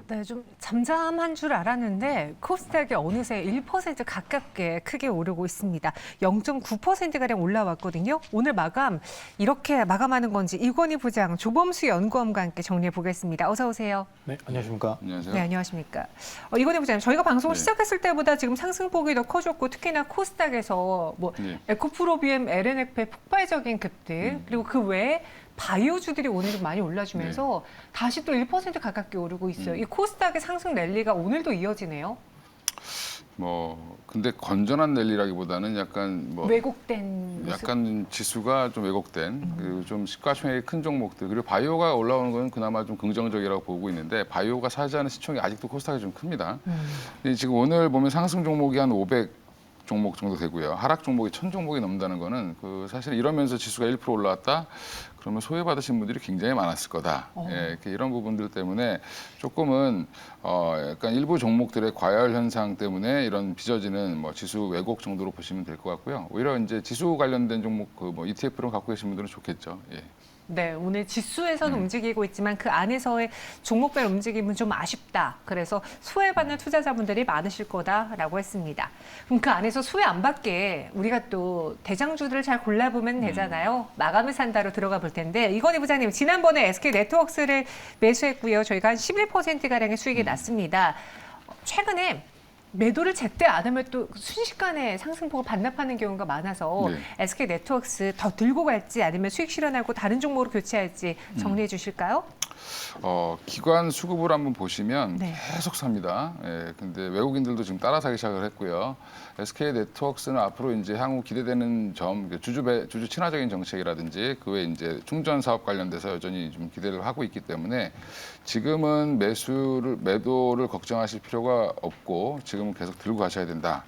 네, 좀 잠잠한 줄 알았는데 코스닥이 어느새 1% 가깝게 크게 오르고 있습니다. 0.9%가량 올라왔거든요. 오늘 마감 이렇게 마감하는 건지 이건희 부장, 조범수 연구원과 함께 정리해 보겠습니다. 어서 오세요. 네, 안녕하십니까. 안녕하세요. 네, 안녕하십니까. 이건희 부장님, 저희가 방송을 네. 시작했을 때보다 지금 상승폭이 더 커졌고 특히나 코스닥에서 뭐 네. 에코프로비엠, LNF의 폭발적인 급등 그리고 그 외에 바이오주들이 오늘 좀 많이 올라주면서 다시 또 1% 가깝게 오르고 있어요. 이 코스닥의 상승 랠리가 오늘도 이어지네요. 근데 건전한 랠리라기보다는 약간 왜곡된 모습? 약간 지수가 좀 왜곡된 그리고 좀 시가총액이 큰 종목들 그리고 바이오가 올라오는 건 그나마 좀 긍정적이라고 보고 있는데 바이오가 차지하는 시총이 아직도 코스닥이 좀 큽니다. 근데 지금 오늘 보면 상승 종목이 한 500 종목 정도 되고요. 하락 종목이 1000 종목이 넘는다는 거는 사실 이러면서 지수가 1% 올라왔다. 그러면 소외받으신 분들이 굉장히 많았을 거다. 이렇게 이런 부분들 때문에 조금은 약간 일부 종목들의 과열 현상 때문에 이런 빚어지는 지수 왜곡 정도로 보시면 될 것 같고요. 오히려 이제 지수 관련된 종목 ETF로 갖고 계신 분들은 좋겠죠. 예. 네, 오늘 지수에서는 움직이고 있지만 그 안에서의 종목별 움직임은 좀 아쉽다. 그래서 수혜받는 투자자분들이 많으실 거다라고 했습니다. 그럼 그 안에서 수혜 안 받게 우리가 또 대장주들을 잘 골라보면 되잖아요. 마감을 산다로 들어가 볼 텐데 이건희 부장님, 지난번에 SK네트워크스를 매수했고요. 저희가 한 11%가량의 수익이 났습니다. 최근에 매도를 제때 안 하면 또 순식간에 상승폭을 반납하는 경우가 많아서 SK네트워크스 더 들고 갈지 아니면 수익 실현하고 다른 종목으로 교체할지 정리해 주실까요? 기관 수급을 한번 보시면 네. 계속 삽니다. 근데 외국인들도 지금 따라 사기 시작을 했고요. SK 네트워크스는 앞으로 이제 향후 기대되는 점, 주주 친화적인 정책이라든지 그 외에 이제 충전 사업 관련돼서 여전히 좀 기대를 하고 있기 때문에 지금은 매도를 걱정하실 필요가 없고 지금은 계속 들고 가셔야 된다.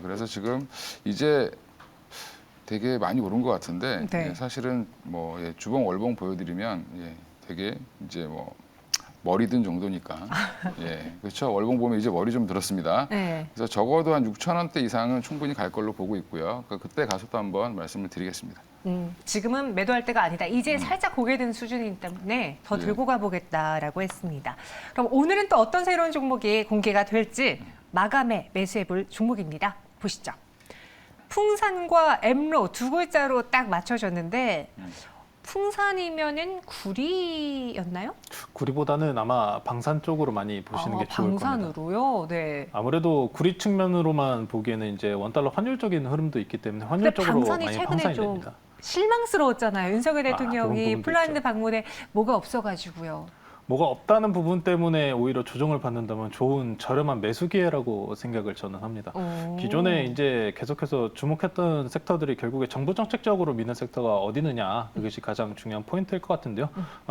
그래서 지금 이제 되게 많이 오른 것 같은데 네. 사실은 주봉 월봉 보여드리면 되게 이제 머리 든 정도니까 그렇죠. 월봉 보면 이제 머리 좀 들었습니다. 네. 그래서 적어도 한 6,000원대 이상은 충분히 갈 걸로 보고 있고요. 그때 가서 또 한번 말씀을 드리겠습니다. 지금은 매도할 때가 아니다. 이제 살짝 고개 든 수준이기 때문에 더 들고 가보겠다라고 했습니다. 그럼 오늘은 또 어떤 새로운 종목이 공개가 될지 마감에 매수해볼 종목입니다. 보시죠. 풍산과 엠로 두 글자로 딱 맞춰졌는데 풍산이면은 구리였나요? 구리보다는 아마 방산 쪽으로 많이 보시는 게 좋을 겁니다. 방산으로요? 네. 아무래도 구리 측면으로만 보기에는 이제 원달러 환율적인 흐름도 있기 때문에 근데 환율적으로 방산이 많이 최근에 방산이 좀 됩니다. 실망스러웠잖아요. 윤석열 그런 대통령이 부분도 폴란드 있죠. 방문에 뭐가 없어가지고요. 뭐가 없다는 부분 때문에 오히려 조정을 받는다면 좋은 저렴한 매수 기회라고 생각을 저는 합니다. 기존에 이제 계속해서 주목했던 섹터들이 결국에 정부 정책적으로 미는 섹터가 어디 있느냐, 이것이 가장 중요한 포인트일 것 같은데요.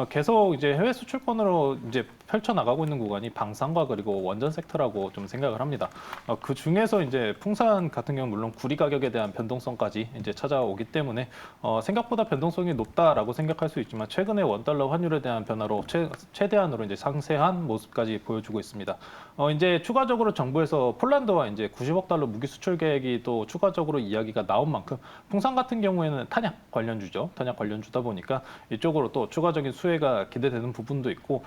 계속 이제 해외 수출권으로 이제 펼쳐 나가고 있는 구간이 방산과 그리고 원전 섹터라고 좀 생각을 합니다. 그 중에서 이제 풍산 같은 경우는 물론 구리 가격에 대한 변동성까지 이제 찾아오기 때문에 생각보다 변동성이 높다라고 생각할 수 있지만 최근에 원달러 환율에 대한 변화로 최대한으로 이제 상세한 모습까지 보여주고 있습니다. 이제 추가적으로 정부에서 폴란드와 이제 90억 달러 무기 수출 계획이 또 추가적으로 이야기가 나온 만큼 풍산 같은 경우에는 탄약 관련주죠. 탄약 관련주다 보니까 이쪽으로 또 추가적인 수혜가 기대되는 부분도 있고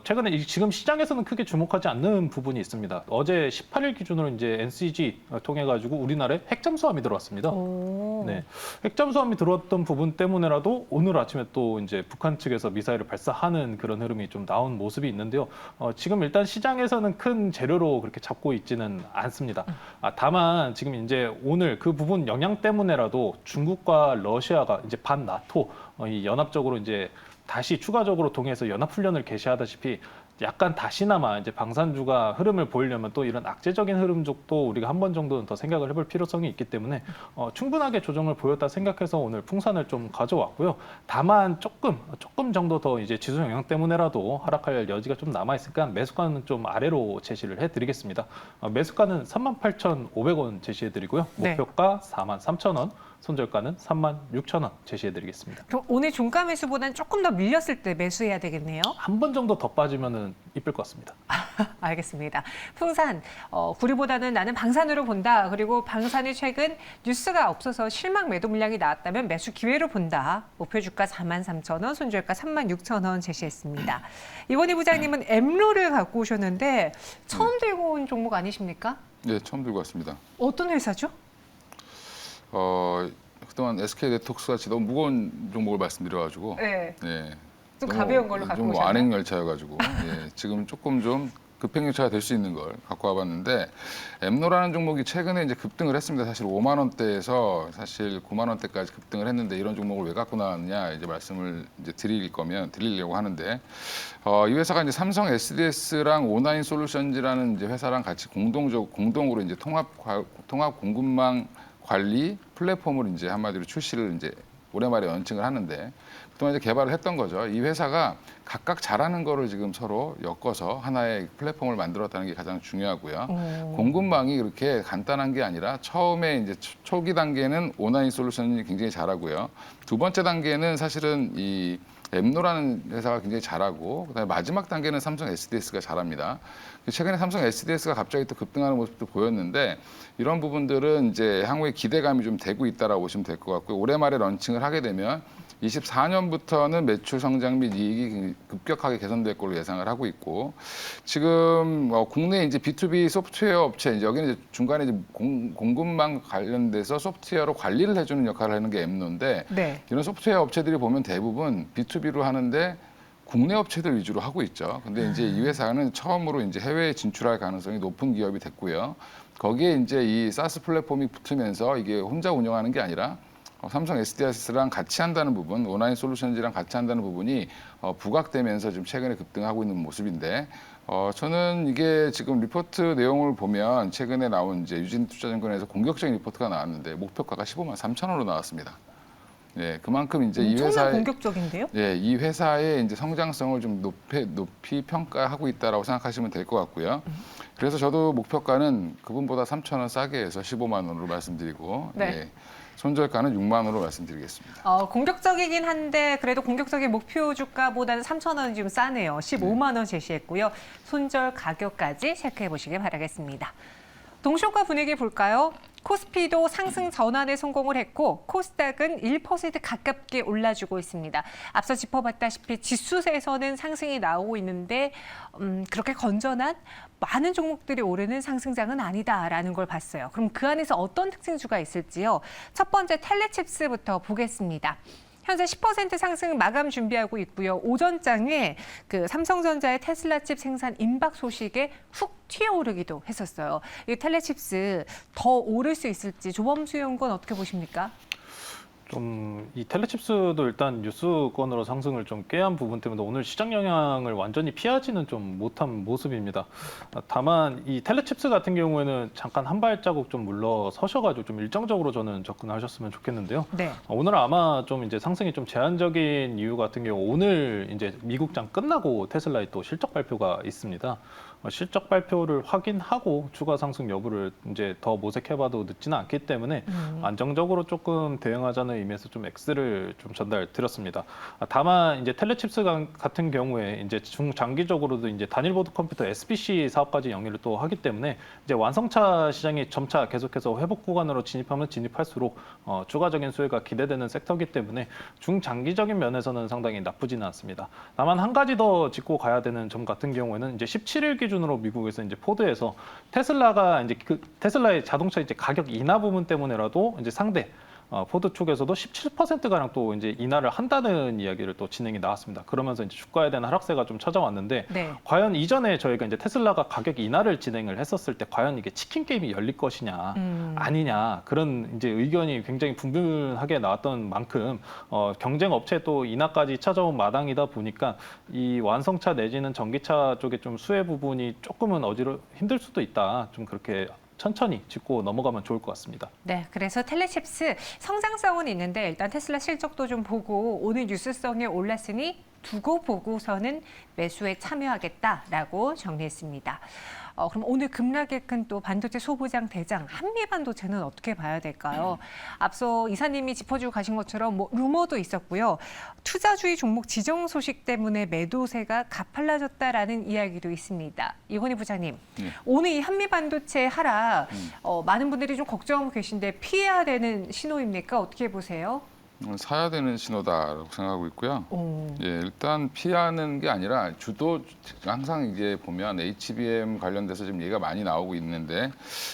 최근에 지금 시장에서는 크게 주목하지 않는 부분이 있습니다. 어제 18일 기준으로 이제 NCG 통해 가지고 우리나라에 핵 잠수함이 들어왔습니다. 네, 핵 잠수함이 들어왔던 부분 때문에라도 오늘 아침에 또 이제 북한 측에서 미사일을 발사하는 그런 흐름이 좀 나온 모습이 있는데요. 지금 일단 시장에서는 큰 재료로 그렇게 잡고 있지는 않습니다. 다만 지금 이제 오늘 그 부분 영향 때문에라도 중국과 러시아가 이제 반 나토 이 연합적으로 이제 다시 추가적으로 동해에서 연합훈련을 개시하다시피 약간 다시나마 이제 방산주가 흐름을 보이려면 또 이런 악재적인 흐름 쪽도 우리가 한 번 정도는 더 생각을 해볼 필요성이 있기 때문에 충분하게 조정을 보였다 생각해서 오늘 풍산을 좀 가져왔고요. 다만 조금 정도 더 이제 지수 영향 때문에라도 하락할 여지가 좀 남아 있으니까 매수가는 좀 아래로 제시를 해드리겠습니다. 매수가는 38,500원 제시해드리고요. 목표가 43,000원. 손절가는 36,000원 제시해드리겠습니다. 그럼 오늘 종가 매수보다는 조금 더 밀렸을 때 매수해야 되겠네요. 한 번 정도 더 빠지면은 이쁠 것 같습니다. 알겠습니다. 풍산, 구리보다는 나는 방산으로 본다. 그리고 방산이 최근 뉴스가 없어서 실망 매도 물량이 나왔다면 매수 기회로 본다. 목표 주가 43,000원, 손절가 36,000원 제시했습니다. 이원희 부장님은 엠로를 갖고 오셨는데 처음 들고 온 종목 아니십니까? 네, 처음 들고 왔습니다. 어떤 회사죠? 그동안 SK네트워크스 같이 너무 무거운 종목을 말씀드려가지고 네. 네, 좀 너무 가벼운 걸로 갖고 좀 오셨나요? 완행 열차여가지고 예, 지금 조금 좀 급행 열차가 될 수 있는 걸 갖고 와봤는데 엠노라는 종목이 최근에 이제 급등을 했습니다. 사실 5만 원대에서 사실 9만 원대까지 급등을 했는데 이런 종목을 왜 갖고 나왔냐 이제 말씀을 이제 드리려고 하는데 이 회사가 이제 삼성 SDS랑 오나인 솔루션즈라는 이제 회사랑 같이 공동으로 이제 통합 공급망 관리 플랫폼을 이제 한마디로 출시를 이제 올해 말에 런칭을 하는데 그동안 이제 개발을 했던 거죠. 이 회사가 각각 잘하는 거를 지금 서로 엮어서 하나의 플랫폼을 만들었다는 게 가장 중요하고요. 공급망이 그렇게 간단한 게 아니라 처음에 이제 초기 단계는 오나인 솔루션이 굉장히 잘하고요. 두 번째 단계는 사실은 이 엠노라는 회사가 굉장히 잘하고 그다음에 마지막 단계는 삼성 SDS가 잘합니다. 최근에 삼성 SDS가 갑자기 또 급등하는 모습도 보였는데 이런 부분들은 이제 향후에 기대감이 좀 되고 있다라고 보시면 될 것 같고요. 올해 말에 런칭을 하게 되면 24년부터는 매출 성장 및 이익이 급격하게 개선될 걸로 예상을 하고 있고 지금 국내 이제 B2B 소프트웨어 업체 이제 여기는 이제 중간에 이제 공급망 관련돼서 소프트웨어로 관리를 해주는 역할을 하는 게 엠노인데 네. 이런 소프트웨어 업체들이 보면 대부분 B2B로 하는데 국내 업체들 위주로 하고 있죠. 근데 이제 이 회사는 처음으로 이제 해외에 진출할 가능성이 높은 기업이 됐고요. 거기에 이제 이 사스 플랫폼이 붙으면서 이게 혼자 운영하는 게 아니라 삼성 SDS랑 같이 한다는 부분, 오나인 솔루션즈랑 같이 한다는 부분이 부각되면서 지금 최근에 급등하고 있는 모습인데 저는 이게 지금 리포트 내용을 보면 최근에 나온 이제 유진투자증권에서 공격적인 리포트가 나왔는데 목표가가 15만 3천 원으로 나왔습니다. 네, 그만큼 이제 이 엄청난 회사의 공격적인데요? 예, 이 회사의 이제 성장성을 좀 높이 평가하고 있다라고 생각하시면 될 것 같고요. 그래서 저도 목표가는 그분보다 3천 원 싸게 해서 15만 원으로 말씀드리고 네. 예, 손절가는 6만 원으로 말씀드리겠습니다. 공격적이긴 한데 그래도 공격적인 목표 주가보다는 3,000원 좀 싸네요. 15만 원 제시했고요. 손절 가격까지 체크해 보시길 바라겠습니다. 동시효과 분위기 볼까요? 코스피도 상승 전환에 성공을 했고 코스닥은 1% 가깝게 올라주고 있습니다. 앞서 짚어봤다시피 지수에서는 상승이 나오고 있는데 그렇게 건전한 많은 종목들이 오르는 상승장은 아니다라는 걸 봤어요. 그럼 그 안에서 어떤 특징주가 있을지요? 첫 번째 텔레칩스부터 보겠습니다. 현재 10% 상승 마감 준비하고 있고요. 오전장에 그 삼성전자의 테슬라 칩 생산 임박 소식에 훅 튀어오르기도 했었어요. 이 텔레칩스 더 오를 수 있을지 조범수 연구원 어떻게 보십니까? 좀 이 텔레칩스도 일단 뉴스권으로 상승을 좀 꾀한 부분 때문에 오늘 시장 영향을 완전히 피하지는 좀 못한 모습입니다. 다만 이 텔레칩스 같은 경우에는 잠깐 한 발자국 좀 물러서셔가지고 좀 일정적으로 저는 접근하셨으면 좋겠는데요. 네. 오늘 아마 좀 이제 상승이 좀 제한적인 이유 같은 경우 오늘 이제 미국장 끝나고 테슬라의 또 실적 발표가 있습니다. 실적 발표를 확인하고 추가 상승 여부를 이제 더 모색해봐도 늦지는 않기 때문에 안정적으로 조금 대응하자는 의미에서 좀 X를 좀 전달드렸습니다. 다만 이제 텔레칩스 같은 경우에 이제 중장기적으로도 이제 단일보드 컴퓨터 SBC 사업까지 영위를 또 하기 때문에 이제 완성차 시장이 점차 계속해서 회복 구간으로 진입하면 진입할수록 추가적인 수혜가 기대되는 섹터이기 때문에 중장기적인 면에서는 상당히 나쁘지는 않습니다. 다만 한 가지 더 짚고 가야 되는 점 같은 경우에는 이제 17일 기준으로 미국에서 이제 포드에서 테슬라가 이제 테슬라의 자동차 이제 가격 인하 부분 때문에라도 이제 상대 포드 쪽에서도 17%가량 또 이제 인하를 한다는 이야기를 또 진행이 나왔습니다. 그러면서 이제 주가에 대한 하락세가 좀 찾아왔는데 네. 과연 이전에 저희가 이제 테슬라가 가격 인하를 진행을 했었을 때 과연 이게 치킨 게임이 열릴 것이냐 아니냐 그런 이제 의견이 굉장히 분분하게 나왔던 만큼 경쟁 업체 또 인하까지 찾아온 마당이다 보니까 이 완성차 내지는 전기차 쪽에 좀 수혜 부분이 조금은 힘들 수도 있다. 좀 그렇게 천천히 짚고 넘어가면 좋을 것 같습니다. 네, 그래서 텔레칩스 성장성은 있는데 일단 테슬라 실적도 좀 보고 오늘 뉴스성에 올랐으니 두고 보고서는 매수에 참여하겠다라고 정리했습니다. 그럼 오늘 급락에 큰 또 반도체 소부장 대장 한미반도체는 어떻게 봐야 될까요? 앞서 이사님이 짚어주고 가신 것처럼 뭐 루머도 있었고요. 투자주의 종목 지정 소식 때문에 매도세가 가팔라졌다라는 이야기도 있습니다. 이건희 부장님, 오늘 이 한미반도체 하락 많은 분들이 좀 걱정하고 계신데 피해야 되는 신호입니까? 어떻게 보세요? 사야 되는 신호다라고 생각하고 있고요. 예, 일단 피하는 게 아니라 주도 항상 이제 보면 HBM 관련돼서 지금 얘기가 많이 나오고 있는데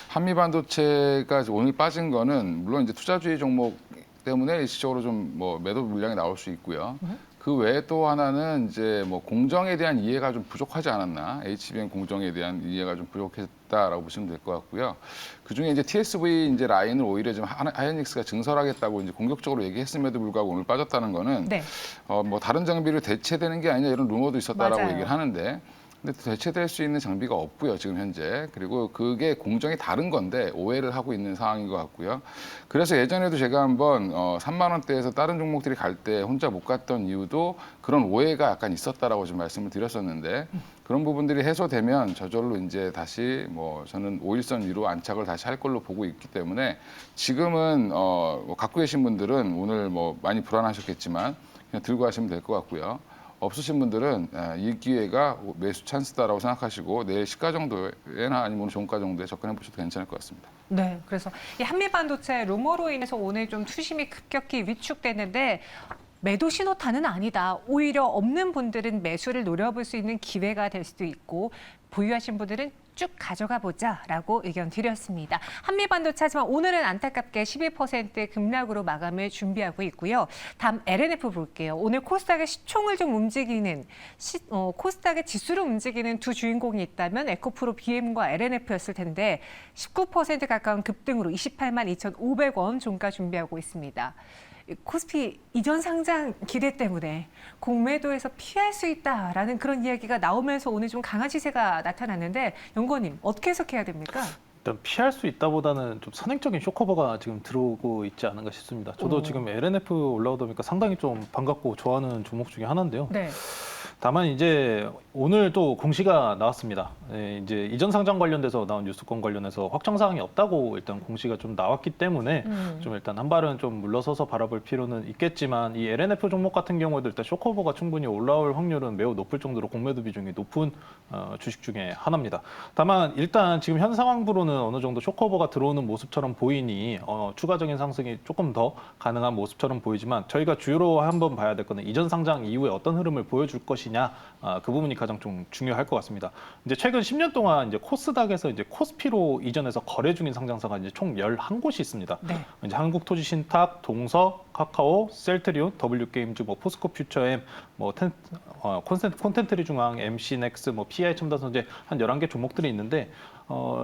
한미 반도체가 오늘 빠진 거는 물론 이제 투자주의 종목 때문에 일시적으로 좀 뭐 매도 물량이 나올 수 있고요. 그 외에 또 하나는 이제 뭐 공정에 대한 이해가 좀 부족하지 않았나, HBM 공정에 대한 이해가 좀 부족했다라고 보시면 될 것 같고요. 그 중에 이제 TSV 이제 라인을 오히려 좀 하이닉스가 증설하겠다고 이제 공격적으로 얘기했음에도 불구하고 오늘 빠졌다는 거는 네. 뭐 다른 장비를 대체되는 게 아니냐 이런 루머도 있었다라고 맞아요. 얘기를 하는데. 근데 대체될 수 있는 장비가 없고요, 지금 현재. 그리고 그게 공정이 다른 건데 오해를 하고 있는 상황인 것 같고요. 그래서 예전에도 제가 한번 3만 원대에서 다른 종목들이 갈 때 혼자 못 갔던 이유도 그런 오해가 약간 있었다라고 좀 말씀을 드렸었는데 그런 부분들이 해소되면 저절로 이제 다시 뭐 저는 5일선 위로 안착을 다시 할 걸로 보고 있기 때문에 지금은 뭐 갖고 계신 분들은 오늘 뭐 많이 불안하셨겠지만 그냥 들고 가시면 될 것 같고요. 없으신 분들은 이 기회가 매수 찬스다라고 생각하시고 내일 시가 정도에나 아니면 종가 정도에 접근해 보셔도 괜찮을 것 같습니다. 네, 그래서 이 한미반도체 루머로 인해서 오늘 좀 투심이 급격히 위축되는데 매도 신호탄은 아니다. 오히려 없는 분들은 매수를 노려볼 수 있는 기회가 될 수도 있고 보유하신 분들은 쭉 가져가 보자라고 의견 드렸습니다. 한미반도체 하지만 오늘은 안타깝게 12% 급락으로 마감을 준비하고 있고요. 다음 LNF 볼게요. 오늘 코스닥의 시총을 좀 움직이는 코스닥의 지수를 움직이는 두 주인공이 있다면 에코프로 BM과 LNF였을 텐데 19% 가까운 급등으로 28만 2,500원 종가 준비하고 있습니다. 코스피 이전 상장 기대 때문에 공매도에서 피할 수 있다라는 그런 이야기가 나오면서 오늘 좀 강한 시세가 나타났는데 연구원님 어떻게 해석해야 됩니까? 일단 피할 수 있다보다는 좀 선행적인 쇼커버가 지금 들어오고 있지 않은가 싶습니다. 저도 지금 LNF 올라오다 보니까 상당히 좀 반갑고 좋아하는 종목 중에 하나인데요. 네. 다만 이제 오늘 또 공시가 나왔습니다. 예, 이제 이전 상장 관련돼서 나온 뉴스건 관련해서 확정 사항이 없다고 일단 공시가 좀 나왔기 때문에 좀 일단 한 발은 좀 물러서서 바라볼 필요는 있겠지만 이 LNF 종목 같은 경우에도 일단 쇼커버가 충분히 올라올 확률은 매우 높을 정도로 공매도 비중이 높은 주식 중에 하나입니다. 다만 일단 지금 현 상황으로는 어느 정도 쇼커버가 들어오는 모습처럼 보이니 추가적인 상승이 조금 더 가능한 모습처럼 보이지만 저희가 주요로 한번 봐야 될 거는 이전 상장 이후에 어떤 흐름을 보여줄 것이냐 그 부분이 가장 좀 중요할 것 같습니다. 이제 최근 10년 동안 이제 코스닥에서 이제 코스피로 이전해서 거래 중인 상장사가 이제 총 11곳이 있습니다. 네. 이제 한국토지신탁, 동서, 카카오, 셀트리온, W게임즈, 뭐 포스코 퓨처엠, 뭐 콘텐트리 중앙, MC넥스, 뭐 PI 첨단선 이제 한 11개 종목들이 있는데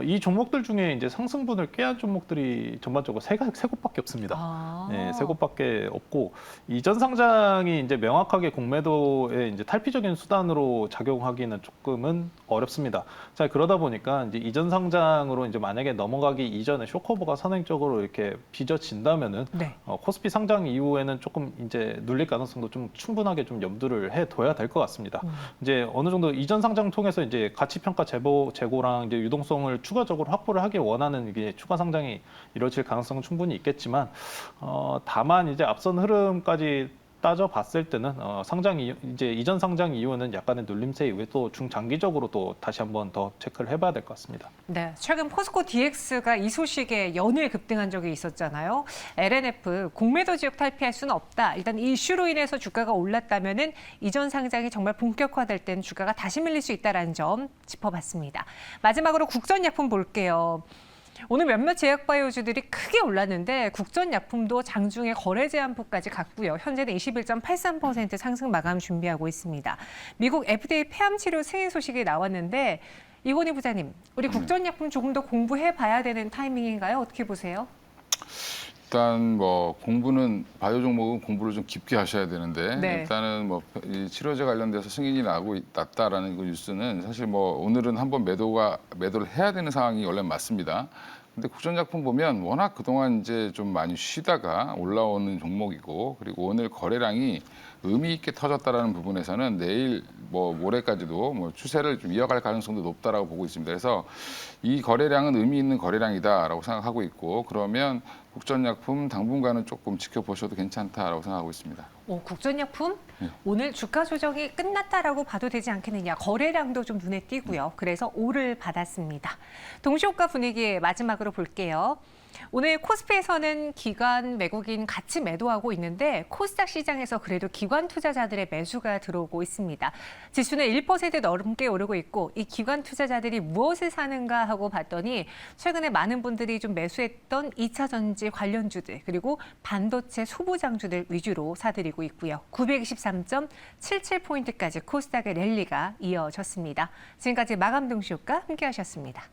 이 종목들 중에 이제 상승분을 꾀한 종목들이 전반적으로 세 곳밖에 없습니다. 네, 세 곳밖에 없고 이전 상장이 이제 명확하게 공매도의 이제 탈피적인 수단으로 작용하기는 조금은 어렵습니다. 자, 그러다 보니까 이제 이전 상장으로 이제 만약에 넘어가기 이전에 쇼커버가 선행적으로 이렇게 빚어진다면은 네. 코스피 상장 이후에는 조금 이제 눌릴 가능성도 좀 충분하게 좀 염두를 해둬야 될 것 같습니다. 이제 어느 정도 이전 상장 통해서 이제 가치 평가 재고랑 이제 유동성을 추가적으로 확보를 하길 원하는 이게 추가 상장이 이루어질 가능성은 충분히 있겠지만 다만 이제 앞선 흐름까지 따져봤을 때는 이제 이전 상장 이후는 약간의 눌림세 이후에 또 중장기적으로 또 다시 한번 더 체크를 해봐야 될 것 같습니다. 네, 최근 포스코 DX가 이 소식에 연일 급등한 적이 있었잖아요. LNF 공매도 지역 탈피할 수는 없다. 일단 이 이슈로 인해서 주가가 올랐다면은 이전 상장이 정말 본격화될 때는 주가가 다시 밀릴 수 있다는 점 짚어봤습니다. 마지막으로 국전약품 볼게요. 오늘 몇몇 제약바이오주들이 크게 올랐는데 국전약품도 장중에 거래 제한폭까지 갔고요. 현재는 21.83% 상승 마감 준비하고 있습니다. 미국 FDA 폐암치료 승인 소식이 나왔는데 이건희 부장님, 우리 국전약품 조금 더 공부해봐야 되는 타이밍인가요? 어떻게 보세요? 일단 뭐 공부는 바이오 종목은 공부를 좀 깊게 하셔야 되는데 네. 일단은 뭐 이 치료제 관련돼서 승인이 났다라는 그 뉴스는 사실 뭐 오늘은 한번 매도를 해야 되는 상황이 원래 맞습니다. 근데 국전약품 보면 워낙 그동안 이제 좀 많이 쉬다가 올라오는 종목이고 그리고 오늘 거래량이 의미 있게 터졌다라는 부분에서는 내일 뭐 모레까지도 뭐 추세를 좀 이어갈 가능성도 높다라고 보고 있습니다. 그래서 이 거래량은 의미 있는 거래량이다라고 생각하고 있고 그러면 국전약품 당분간은 조금 지켜보셔도 괜찮다라고 생각하고 있습니다. 국전약품 오늘 주가 조정이 끝났다라고 봐도 되지 않겠느냐. 거래량도 좀 눈에 띄고요. 그래서 오를 받았습니다. 동시호가 분위기 마지막으로 볼게요. 오늘 코스피에서는 기관, 외국인 같이 매도하고 있는데 코스닥 시장에서 그래도 기관 투자자들의 매수가 들어오고 있습니다. 지수는 1% 넘게 오르고 있고 이 기관 투자자들이 무엇을 사는가 하고 봤더니 최근에 많은 분들이 좀 매수했던 2차 전지 관련주들 그리고 반도체 소부장주들 위주로 사들이고 있고요. 923.77포인트까지 코스닥의 랠리가 이어졌습니다. 지금까지 마감 동시효과 함께하셨습니다.